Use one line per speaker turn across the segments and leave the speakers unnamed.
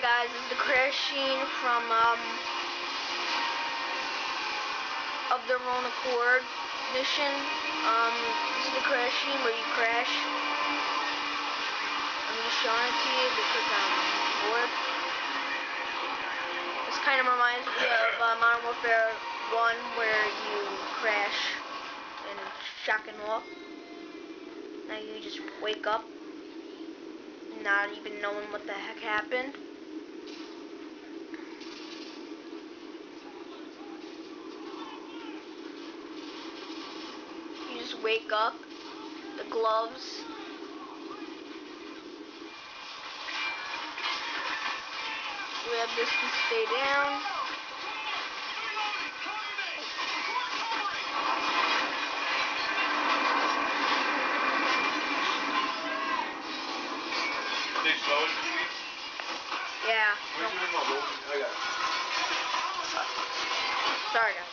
guys, this is the crash scene from of the Roan Accord mission. This is the crash scene where you crash. I'm just showing it to you because I'm bored. This kind of reminds me of Modern Warfare 1 where you crash in shock and awe. Now you just wake up not even knowing what the heck happened. You just wake up, the gloves. We have this to stay down.
Stay slow, please.
Yeah.
Where's your remote? I got it.
Sorry, guys.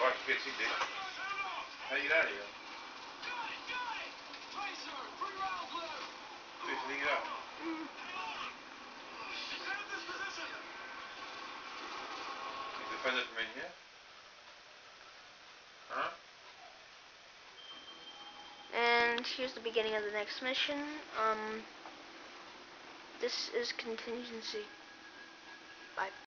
Alright, fix it, Dick. How you get out of here? Fix it, get out. You defend it from in here? Huh?
And here's the beginning of the next mission. This is contingency. Bye.